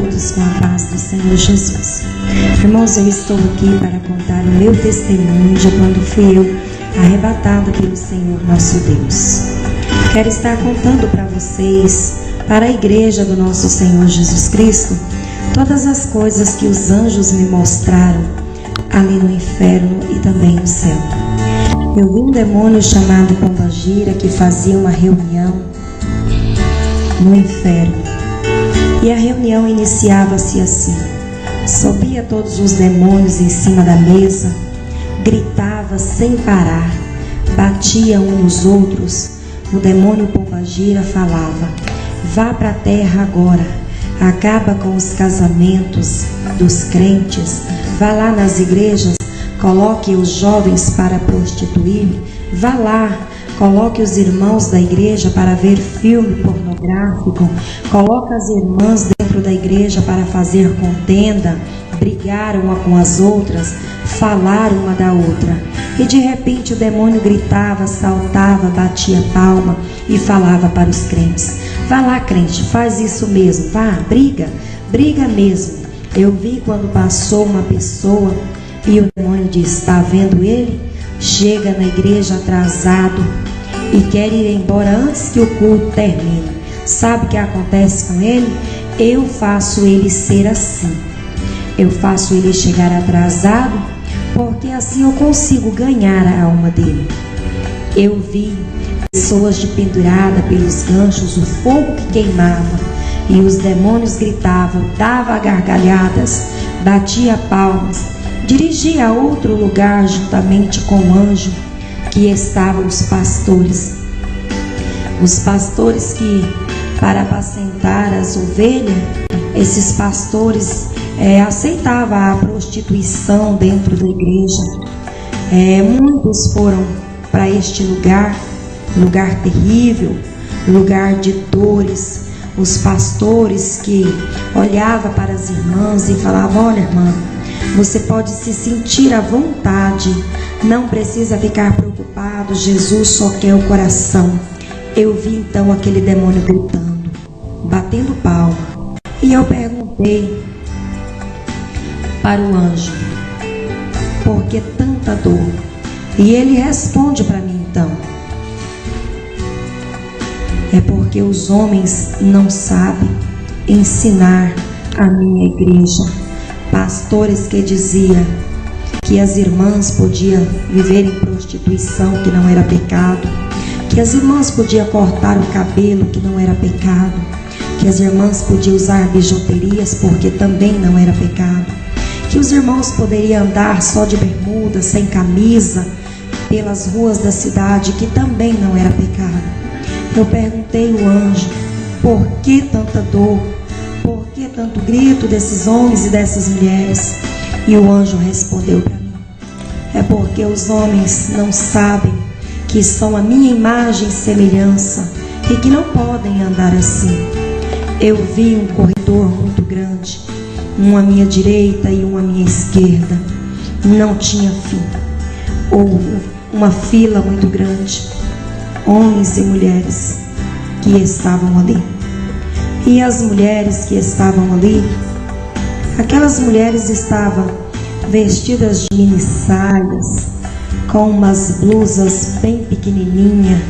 todos com a paz do Senhor Jesus. Irmãos, eu estou aqui para contar o meu testemunho de quando fui eu arrebatado pelo Senhor nosso Deus. Quero estar contando para vocês, para a igreja do nosso Senhor Jesus Cristo, todas as coisas que os anjos me mostraram ali no inferno e também no céu. Eu vi um demônio chamado Pombagira que fazia uma reunião no inferno. E a reunião iniciava-se assim: subia todos os demônios em cima da mesa, gritava sem parar, batia uns nos outros. O demônio Pombagira falava: vá para a terra agora, acaba com os casamentos dos crentes, vá lá nas igrejas, coloque os jovens para prostituir, vá lá, coloque os irmãos da igreja para ver filme pornográfico, coloque as irmãs dentro da igreja para fazer contenda, brigar uma com as outras, falar uma da outra. E de repente o demônio gritava, saltava, batia palma e falava para os crentes: vá lá, crente, faz isso mesmo, vá, briga mesmo. Eu vi quando passou uma pessoa e o demônio disse: está vendo ele? Chega na igreja atrasado e quer ir embora antes que o culto termine. Sabe o que acontece com ele? Eu faço ele ser assim. Eu faço ele chegar atrasado, porque assim eu consigo ganhar a alma dele. Eu vi pessoas de pendurada pelos ganchos, o fogo que queimava, e os demônios gritavam, dava gargalhadas, batia palmas, dirigia a outro lugar juntamente com o anjo que estavam os pastores. Os pastores que, para apacentar as ovelhas, esses pastores aceitavam a prostituição dentro da igreja. Muitos foram para este lugar terrível, lugar de dores. Os pastores que olhavam para as irmãs e falavam: olha, irmã, você pode se sentir à vontade, não precisa ficar preocupado, Jesus só quer o coração. Eu vi então aquele demônio gritando, batendo palma, e eu perguntei para o anjo: por que tanta dor? E ele responde para mim então: é porque os homens não sabem ensinar a minha igreja. Pastores que diziam que as irmãs podiam viver em prostituição, que não era pecado, que as irmãs podiam cortar o cabelo, que não era pecado, que as irmãs podiam usar bijuterias, porque também não era pecado, que os irmãos poderiam andar só de bermuda, sem camisa, pelas ruas da cidade, que também não era pecado. Eu perguntei ao anjo: por que tanta dor? Por que tanto grito desses homens e dessas mulheres? E o anjo respondeu para mim: é porque os homens não sabem que são a minha imagem e semelhança e que não podem andar assim. Eu vi um corredor muito grande, um à minha direita e um à minha esquerda. Não tinha fim. Ou uma fila muito grande, homens e mulheres que estavam ali. E as mulheres que estavam ali, aquelas mulheres estavam vestidas de mini saias, com umas blusas bem pequenininhas,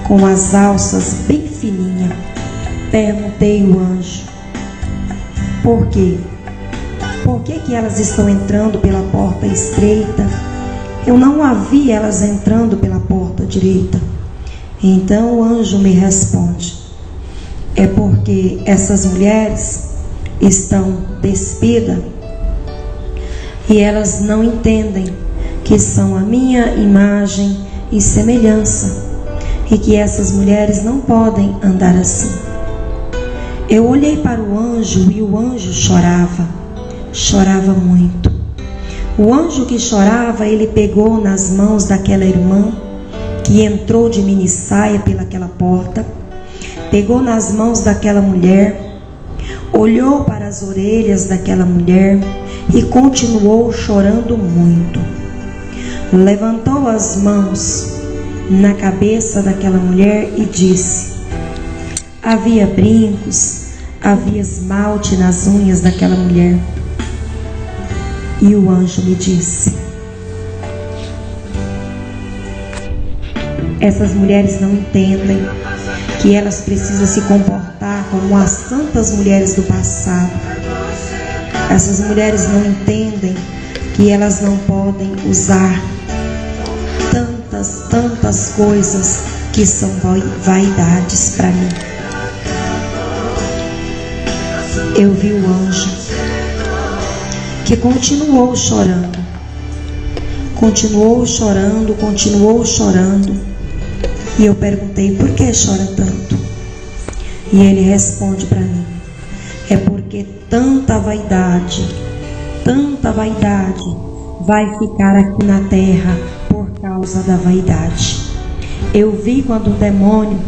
com as alças bem fininhas. Perguntei ao anjo: por quê? Por que elas estão entrando pela porta estreita? Eu não a vi elas entrando pela porta direita. Então o anjo me responde: é porque essas mulheres estão despidas e elas não entendem que são a minha imagem e semelhança, e que essas mulheres não podem andar assim. Eu olhei para o anjo e o anjo chorava muito. O anjo que chorava, ele pegou nas mãos daquela irmã que entrou de mini saia pelaquela porta, pegou nas mãos daquela mulher, olhou para as orelhas daquela mulher e continuou chorando muito. Levantou as mãos na cabeça daquela mulher e disse: havia brincos, havia esmalte nas unhas daquela mulher. E o anjo me disse: essas mulheres não entendem que elas precisam se comportar como as santas mulheres do passado. Essas mulheres não entendem que elas não podem usar tantas coisas que são vaidades para mim. Eu vi o anjo que continuou chorando, e eu perguntei: por que chora tanto? E ele responde para mim: é porque tanta vaidade vai ficar aqui na terra por causa da vaidade. Eu vi quando o demônio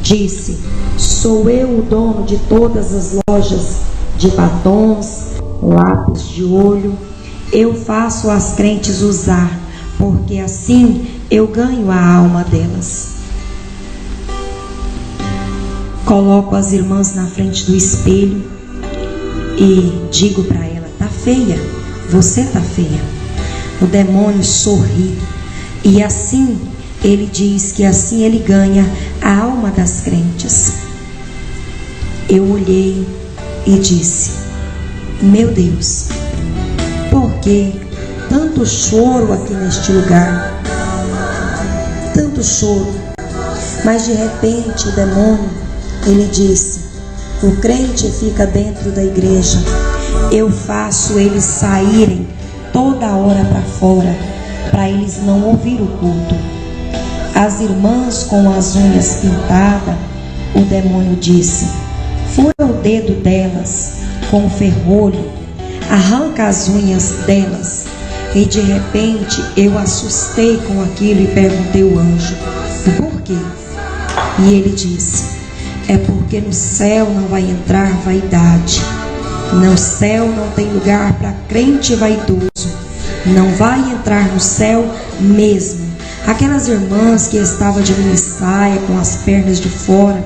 disse: sou eu o dono de todas as lojas de batons, lápis de olho. Eu faço as crentes usar, porque assim eu ganho a alma delas. Coloco as irmãs na frente do espelho e digo para ela: tá feia, você tá feia. O demônio sorri e assim ele diz que assim ele ganha a alma das crentes. Eu olhei e disse: meu Deus, por que tanto choro aqui neste lugar? Tanto choro. Mas de repente o demônio, ele disse: o crente fica dentro da igreja, eu faço eles saírem toda hora para fora, para eles não ouvir o culto. As irmãs com as unhas pintadas, o demônio disse: fura o dedo delas com o ferrolho, arranca as unhas delas. E de repente eu assustei com aquilo e perguntei ao anjo: por quê? E ele disse: é porque no céu não vai entrar vaidade. No céu não tem lugar para crente vaidoso. Não vai entrar no céu mesmo. Aquelas irmãs que estavam de mini saia, com as pernas de fora,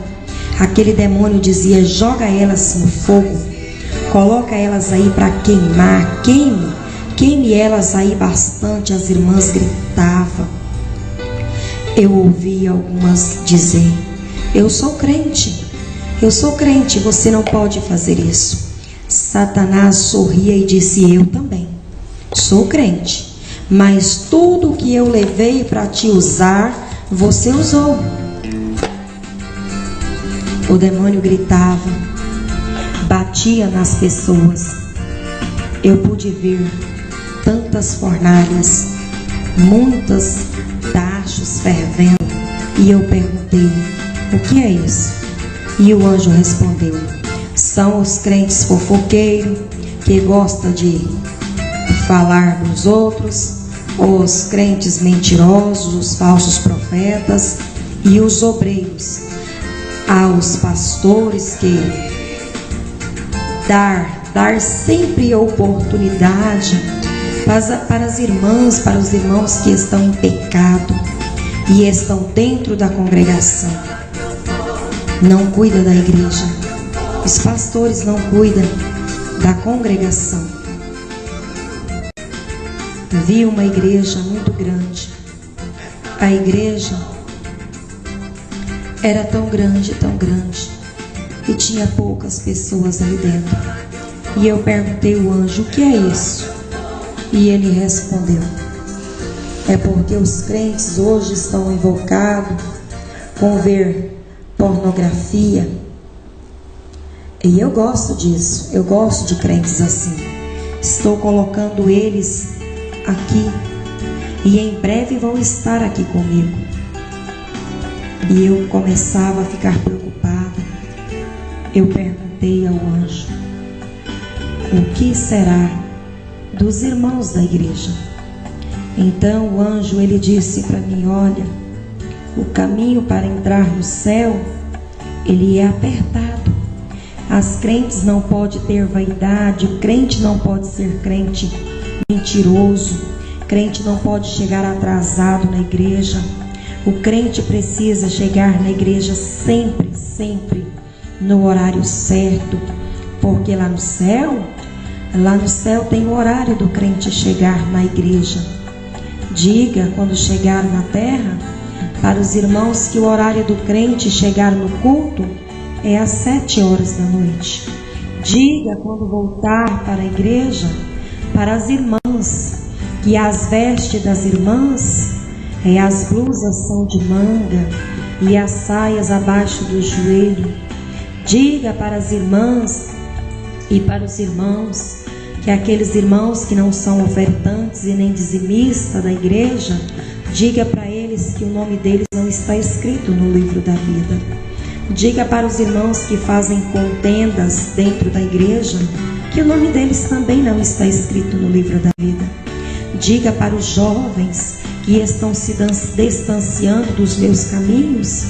aquele demônio dizia: joga elas no fogo, coloca elas aí para queimar, queime elas aí bastante. As irmãs gritavam. Eu ouvi algumas dizer: eu sou crente, você não pode fazer isso. Satanás sorria e disse: eu também sou crente, mas tudo que eu levei para te usar, você usou. O demônio gritava, batia nas pessoas. Eu pude ver tantas fornalhas, muitas tachos fervendo, e eu perguntei: o que é isso? E o anjo respondeu: são os crentes fofoqueiros que gostam de falar dos outros, os crentes mentirosos, os falsos profetas e os obreiros, aos pastores que dar sempre oportunidade para as irmãs, para os irmãos que estão em pecado e estão dentro da congregação. Não cuida da igreja. Os pastores não cuidam da congregação. Vi uma igreja muito grande. A igreja era tão grande, e tinha poucas pessoas ali dentro. E eu perguntei ao anjo: o que é isso? E ele respondeu: é porque os crentes hoje estão invocados com ver pornografia. E eu gosto disso, eu gosto de crentes assim. Estou colocando eles aqui e em breve vão estar aqui comigo. E eu começava a ficar preocupada. Eu perguntei ao anjo: o que será dos irmãos da igreja? Então o anjo, ele disse para mim: olha, o caminho para entrar no céu, ele é apertado. As crentes não podem ter vaidade, o crente não pode ser crente mentiroso, crente não pode chegar atrasado na igreja. O crente precisa chegar na igreja sempre no horário certo, porque lá no céu tem o horário do crente chegar na igreja. Diga, quando chegar na terra, para os irmãos que o horário do crente chegar no culto é às 7 horas da noite. Diga, quando voltar para a igreja, para as irmãs, que as vestes das irmãs, as blusas são de manga e as saias abaixo do joelho. Diga para as irmãs e para os irmãos, que aqueles irmãos que não são ofertantes e nem dizimistas da igreja, diga para eles que o nome deles não está escrito no livro da vida. Diga para os irmãos que fazem contendas dentro da igreja, que o nome deles também não está escrito no livro da vida. Diga para os jovens que estão se distanciando dos meus caminhos.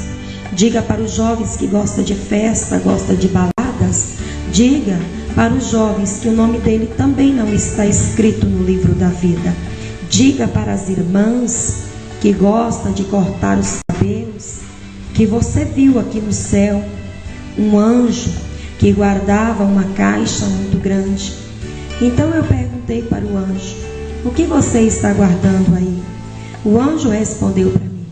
Diga para os jovens que gostam de festa, gostam de baladas. Diga para os jovens que o nome dele também não está escrito no livro da vida. Diga para as irmãs que gostam de cortar os cabelos, que você viu aqui no céu um anjo que guardava uma caixa muito grande. Então eu perguntei para o anjo: o que você está guardando aí? O anjo respondeu para mim: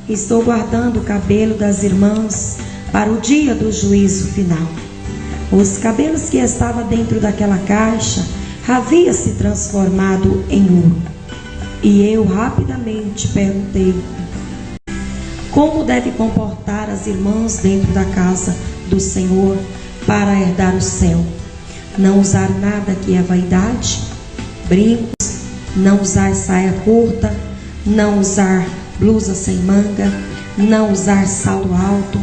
estou guardando o cabelo das irmãs para o dia do juízo final. Os cabelos que estavam dentro daquela caixa haviam se transformado em ouro. E eu rapidamente perguntei: como deve comportar as irmãs dentro da casa do Senhor para herdar o céu? Não usar nada que é vaidade, brincos, não usar saia curta, não usar blusa sem manga, não usar salto alto,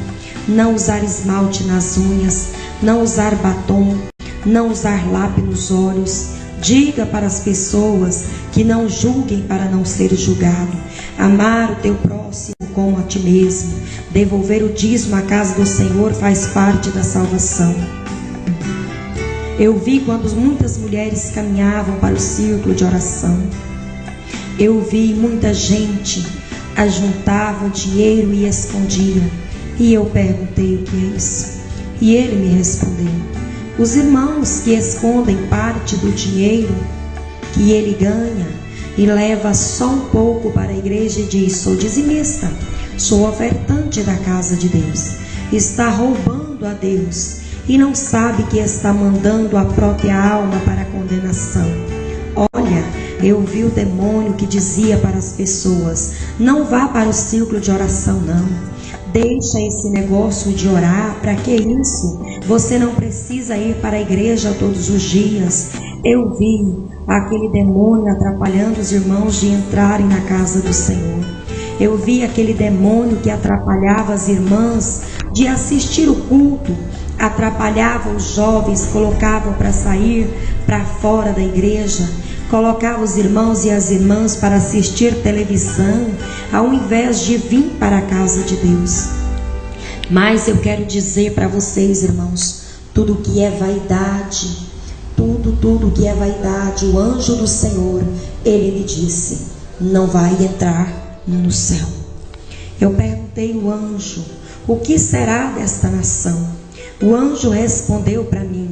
não usar esmalte nas unhas, não usar batom, não usar lápis nos olhos. Diga para as pessoas que não julguem para não ser julgado. Amar o teu próximo como a ti mesmo. Devolver o dízimo à casa do Senhor faz parte da salvação. Eu vi quando muitas mulheres caminhavam para o círculo de oração. Eu vi muita gente ajuntava dinheiro e escondia. E eu perguntei: o que é isso? E ele me respondeu: os irmãos que escondem parte do dinheiro que ele ganha e leva só um pouco para a igreja e diz: sou dizimista, sou ofertante da casa de Deus, está roubando a Deus e não sabe que está mandando a própria alma para a condenação. Olha, eu vi o demônio que dizia para as pessoas: não vá para o círculo de oração não. Deixa esse negócio de orar, para que isso? Você não precisa ir para a igreja todos os dias. Eu vi aquele demônio atrapalhando os irmãos de entrarem na casa do Senhor. Eu vi aquele demônio que atrapalhava as irmãs de assistir o culto, atrapalhava os jovens, colocavam para sair para fora da igreja, colocava os irmãos e as irmãs para assistir televisão, ao invés de vir para a casa de Deus. Mas eu quero dizer para vocês, irmãos, tudo que é vaidade, tudo que é vaidade, o anjo do Senhor, ele me disse: não vai entrar no céu. Eu perguntei ao anjo: o que será desta nação? O anjo respondeu para mim: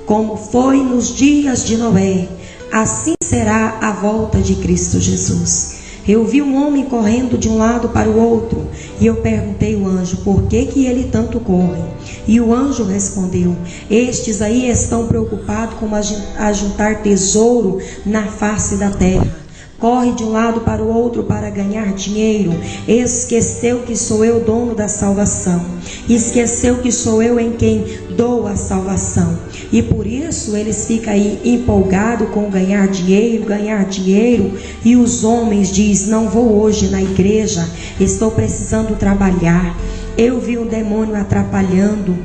como foi nos dias de Noé, assim será a volta de Cristo Jesus. Eu vi um homem correndo de um lado para o outro, e eu perguntei ao anjo: por que ele tanto corre? E o anjo respondeu: estes aí estão preocupados com ajuntar tesouro na face da terra. Corre de um lado para o outro para ganhar dinheiro. Esqueceu que sou eu dono da salvação. Esqueceu que sou eu em quem dou a salvação. E por isso eles ficam aí empolgados com ganhar dinheiro. E os homens dizem: não vou hoje na igreja, estou precisando trabalhar. Eu vi um demônio atrapalhando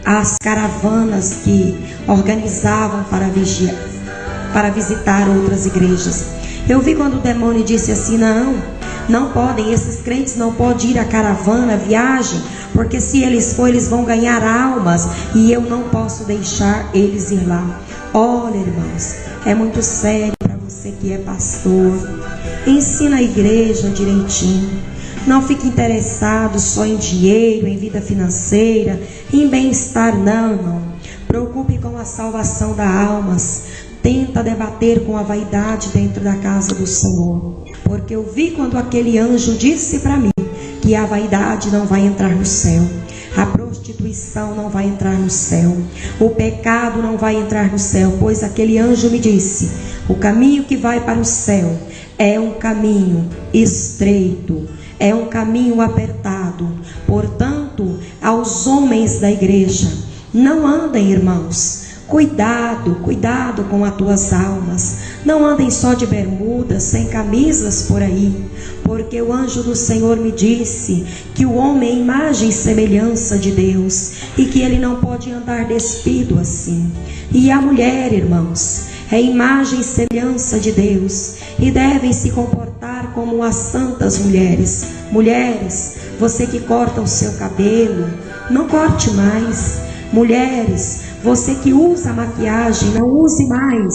as caravanas que organizavam para visitar outras igrejas. Eu vi quando o demônio disse assim: não podem, esses crentes não podem ir à caravana, à viagem, porque se eles forem, eles vão ganhar almas, e eu não posso deixar eles ir lá. Olha, irmãos, é muito sério para você que é pastor. Ensina a igreja direitinho. Não fique interessado só em dinheiro, em vida financeira, em bem-estar, não, irmão. Preocupe com a salvação das almas. Tenta debater com a vaidade dentro da casa do Senhor. Porque eu vi quando aquele anjo disse para mim que a vaidade não vai entrar no céu. A prostituição não vai entrar no céu. O pecado não vai entrar no céu. Pois aquele anjo me disse: o caminho que vai para o céu é um caminho estreito, é um caminho apertado. Portanto, aos homens da igreja, não andem, irmãos. Cuidado com as tuas almas. Não andem só de bermudas, sem camisas por aí. Porque o anjo do Senhor me disse que o homem é imagem e semelhança de Deus, e que ele não pode andar despido assim. E a mulher, irmãos, é imagem e semelhança de Deus, e devem se comportar como as santas mulheres. Mulheres, você que corta o seu cabelo, não corte mais. Mulheres, você que usa maquiagem, não use mais.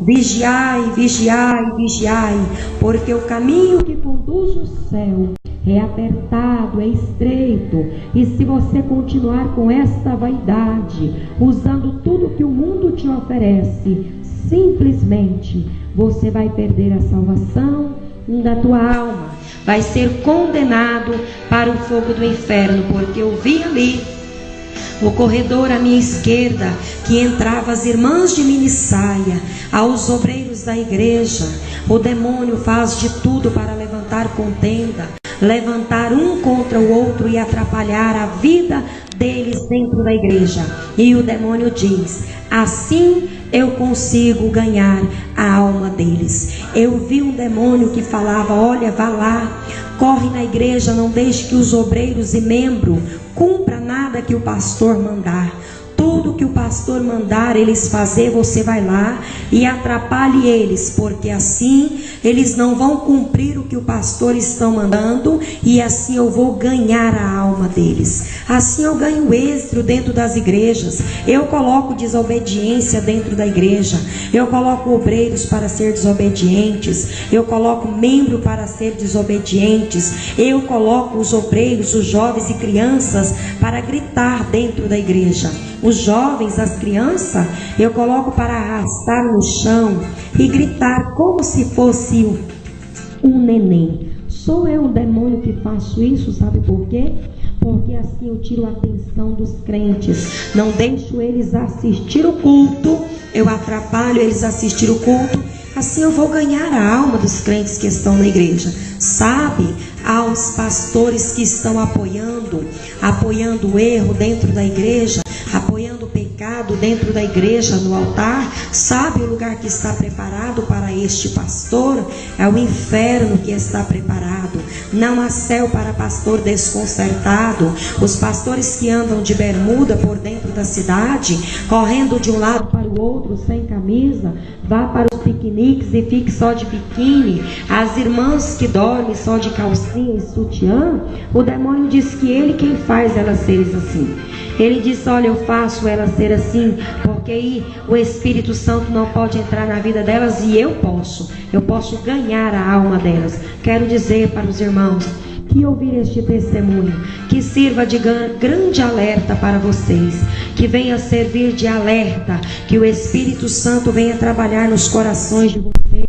Vigiai, vigiai, vigiai, porque o caminho que conduz ao céu é apertado, é estreito. E se você continuar com esta vaidade, usando tudo que o mundo te oferece, simplesmente você vai perder a salvação da tua alma. Vai ser condenado para o fogo do inferno, porque eu vi ali no corredor à minha esquerda que entravam as irmãs de minissaia, aos obreiros da igreja. O demônio faz de tudo para levantar contenda, levantar um contra o outro e atrapalhar a vida deles dentro da igreja. E o demônio diz: assim eu consigo ganhar a alma deles. Eu vi um demônio que falava: olha, vá lá, corre na igreja, não deixe que os obreiros e membros cumpra nada que o pastor mandar. Tudo que o pastor mandar eles fazer, você vai lá e atrapalhe eles, porque assim eles não vão cumprir o que o pastor está mandando, e assim eu vou ganhar a alma deles. Assim eu ganho êxito dentro das igrejas. Eu coloco desobediência dentro da igreja. Eu coloco obreiros para ser desobedientes. Eu coloco membro para ser desobedientes. Eu coloco os obreiros, os jovens e crianças para gritar dentro da igreja. Os jovens, as crianças, eu coloco para arrastar no chão e gritar como se fosse um neném. Sou eu, o demônio, que faço isso, sabe por quê? Porque assim eu tiro a atenção dos crentes. Não deixo eles assistir o culto, eu atrapalho eles assistir o culto. Assim eu vou ganhar a alma dos crentes que estão na igreja. Sabe, aos pastores que estão apoiando o erro dentro da igreja, apoiando o pecado dentro da igreja, no altar. Sabe o lugar que está preparado para este pastor? É o inferno que está preparado. Não há céu para pastor desconcertado. Os pastores que andam de bermuda por dentro da cidade, correndo de um lado para o outro sem camisa, vá para os piqueniques e fique só de biquíni. As irmãs que dormem só de calcinha e sutiã, o demônio diz que ele quem faz elas serem assim. Ele diz: olha, eu faço elas ser assim, porque aí o Espírito Santo não pode entrar na vida delas, e eu posso ganhar a alma delas. Quero dizer para os irmãos que ouvir este testemunho, que sirva de grande alerta para vocês, que venha servir de alerta, que o Espírito Santo venha trabalhar nos corações de vocês,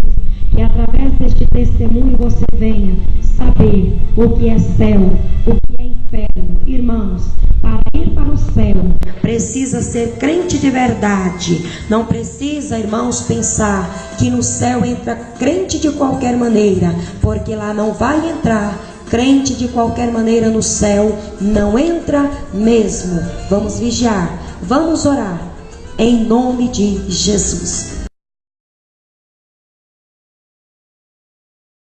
que através deste testemunho você venha saber o que é céu, o que é inferno. Irmãos, para ir para o céu precisa ser crente de verdade. Não precisa, irmãos, pensar que no céu entra crente de qualquer maneira, porque lá não vai entrar crente de qualquer maneira. No céu não entra mesmo. Vamos vigiar, vamos orar em nome de Jesus.